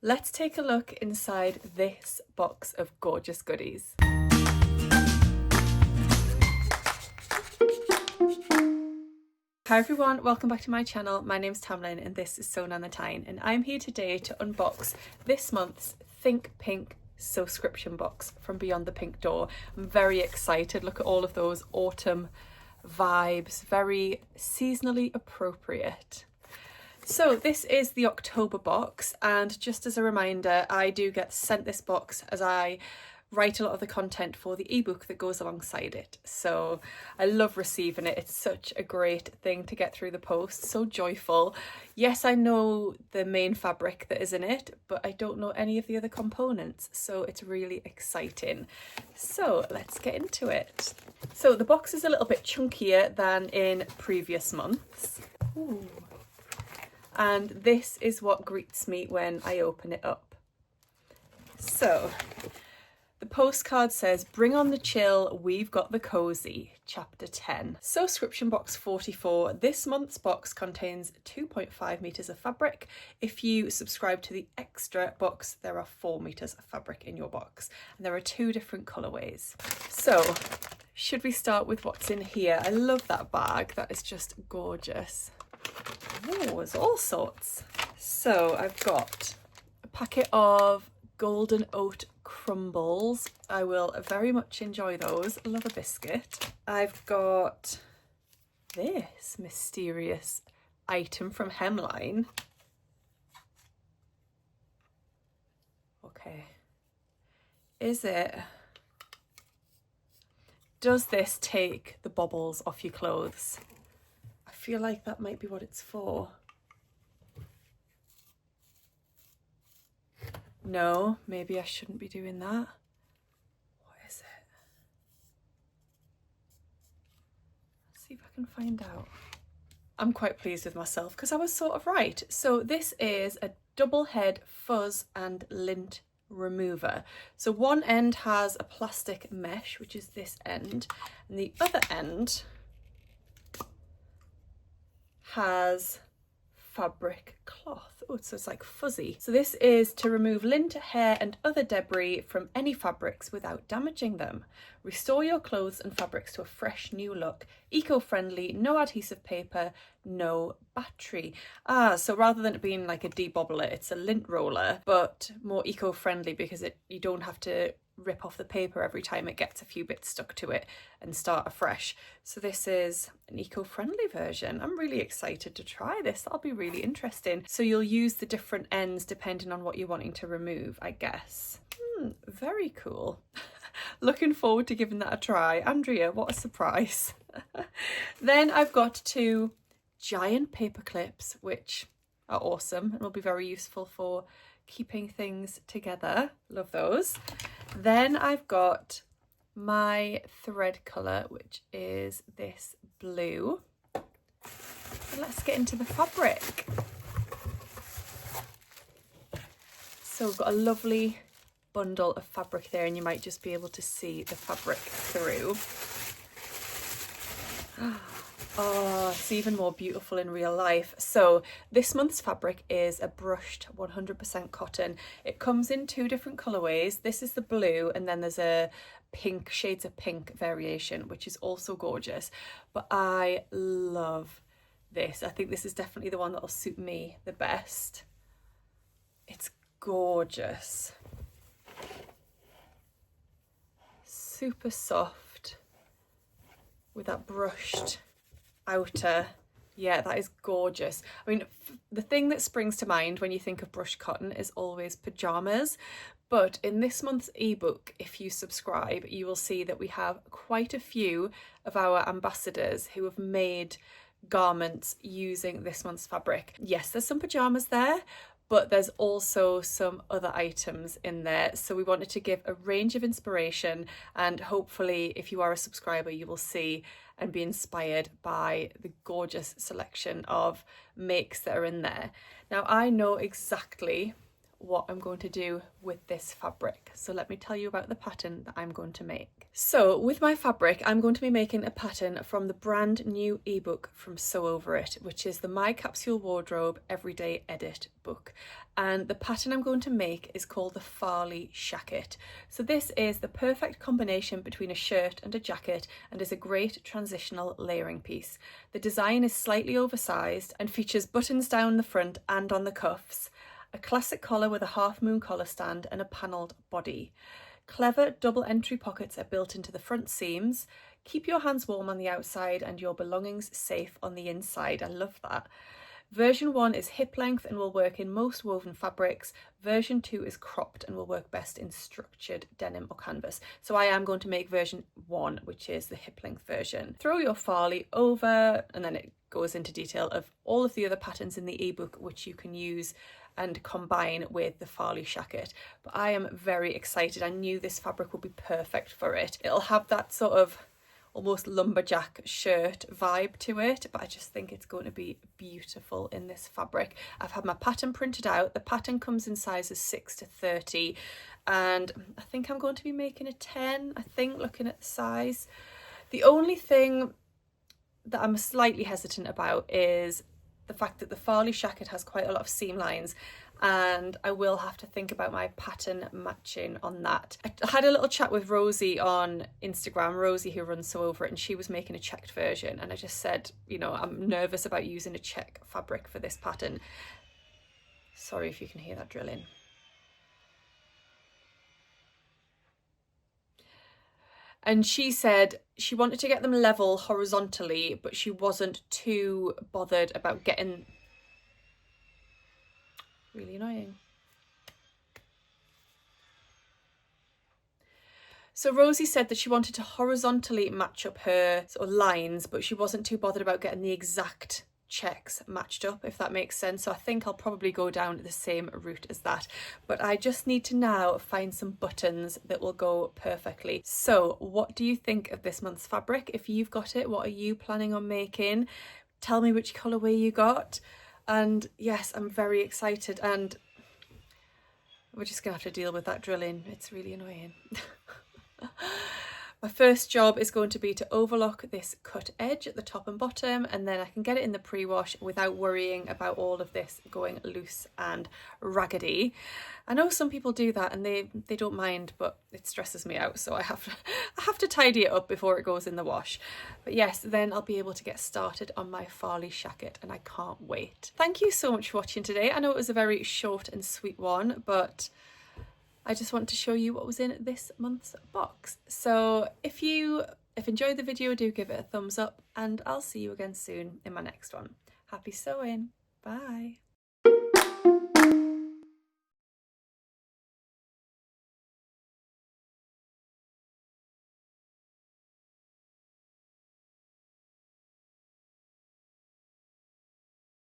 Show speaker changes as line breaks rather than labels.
Let's take a look inside this box of gorgeous goodies. Hi everyone, welcome back to my channel. My name's Tamlyn and this is Sewn on the Tyne, and I'm here today to unbox this month's Think Pink subscription box from Beyond the Pink Door. I'm very excited. Look at all of those autumn vibes, very seasonally appropriate. So this is the October box, and just as a reminder, I do get sent this box as I write a lot of the content for the ebook that goes alongside it. So I love receiving it. It's such a great thing to get through the post, so joyful. Yes, I know the main fabric that is in it, but I don't know any of the other components, so it's really exciting. So let's get into it. So the box is a little bit chunkier than in previous months. Ooh. And this is what greets me when I open it up. So the postcard says, "Bring on the chill, we've got the cozy," chapter 10. Subscription box 44. This month's box contains 2.5 meters of fabric. If you subscribe to the extra box, there are 4 meters of fabric in your box, and there are 2 different colorways. So should we start with what's in here? I love that bag. That is just gorgeous. Oh, there's all sorts. So I've got a packet of golden oat crumbles. I will very much enjoy those. Love a biscuit. I've got this mysterious item from Hemline. Okay. Does this take the bobbles off your clothes? I feel like that might be what it's for. No, maybe I shouldn't be doing that. What is it? Let's see if I can find out. I'm quite pleased with myself because I was sort of right. So this is a double head fuzz and lint remover. So one end has a plastic mesh, which is this end, and the other end has fabric cloth. Oh, so it's like fuzzy. So this is to remove lint, hair and other debris from any fabrics without damaging them. Restore your clothes and fabrics to a fresh new look. Eco-friendly, no adhesive paper, no battery. So rather than it being like a debobbler, it's a lint roller, but more eco-friendly because you don't have to rip off the paper every time it gets a few bits stuck to it and start afresh. So this is an eco-friendly version. I'm really excited to try this. That'll be really interesting. So you'll use the different ends depending on what you're wanting to remove, I guess. Very cool. Looking forward to giving that a try. Andrea, what a surprise. Then I've got 2 giant paper clips, which are awesome and will be very useful for keeping things together. Love those. Then I've got my thread colour, which is this blue. And let's get into the fabric. So we've got a lovely bundle of fabric there, and you might just be able to see the fabric through. Oh, it's even more beautiful in real life. So this month's fabric is a brushed 100% cotton. It comes in 2 different colorways. This is the blue, and then there's a pink, shades of pink variation, which is also gorgeous. But I love this. I think this is definitely the one that'll suit me the best. It's gorgeous. Super soft with that brushed outer. Yeah, that is gorgeous. I mean, the thing that springs to mind when you think of brushed cotton is always pajamas, but in this month's ebook, if you subscribe, you will see that we have quite a few of our ambassadors who have made garments using this month's fabric. Yes, there's some pajamas there, but there's also some other items in there. So we wanted to give a range of inspiration, and hopefully if you are a subscriber, you will see and be inspired by the gorgeous selection of makes that are in there. Now I know exactly what I'm going to do with this fabric. So let me tell you about the pattern that I'm going to make. So with my fabric, I'm going to be making a pattern from the brand new ebook from Sew Over It, which is the My Capsule Wardrobe Everyday Edit book. And the pattern I'm going to make is called the Farley Shacket. So this is the perfect combination between a shirt and a jacket and is a great transitional layering piece. The design is slightly oversized and features buttons down the front and on the cuffs, a classic collar with a half moon collar stand and a panelled body. Clever double entry pockets are built into the front seams. Keep your hands warm on the outside and your belongings safe on the inside. I love that. Version 1 is hip length and will work in most woven fabrics. Version 2 is cropped and will work best in structured denim or canvas. So I am going to make version 1, which is the hip length version. Throw your Farley over, and then it goes into detail of all of the other patterns in the ebook which you can use and combine with the Farley Shacket. But I am very excited. I knew this fabric would be perfect for it. It'll have that sort of almost lumberjack shirt vibe to it, but I just think it's going to be beautiful in this fabric. I've had my pattern printed out. The pattern comes in sizes 6 to 30, and I think I'm going to be making a 10, I think, looking at the size. The only thing that I'm slightly hesitant about is the fact that the Farley Shacket has quite a lot of seam lines, and I will have to think about my pattern matching on that. I had a little chat with Rosie on Instagram, Rosie who runs Sew Over It, and she was making a checked version, and I just said, you know, I'm nervous about using a check fabric for this pattern. Sorry if you can hear that drilling. And she said she wanted to get them level horizontally, but she wasn't too bothered about getting... Really annoying. So Rosie said that she wanted to horizontally match up her sort of lines, but she wasn't too bothered about getting the exact checks matched up, if that makes sense. So I think I'll probably go down the same route as that, but I just need to now find some buttons that will go perfectly. So what do you think of this month's fabric? If you've got it, what are you planning on making? Tell me which colourway you got. And yes, I'm very excited, and we're just gonna have to deal with that drilling. It's really annoying. My first job is going to be to overlock this cut edge at the top and bottom, and then I can get it in the pre-wash without worrying about all of this going loose and raggedy. I know some people do that and they don't mind, but it stresses me out, so I have to tidy it up before it goes in the wash. But yes, then I'll be able to get started on my Farley Shacket, and I can't wait. Thank you so much for watching today. I know it was a very short and sweet one, but I just want to show you what was in this month's box. So if you enjoyed the video, do give it a thumbs up, and I'll see you again soon in my next one. Happy sewing. Bye.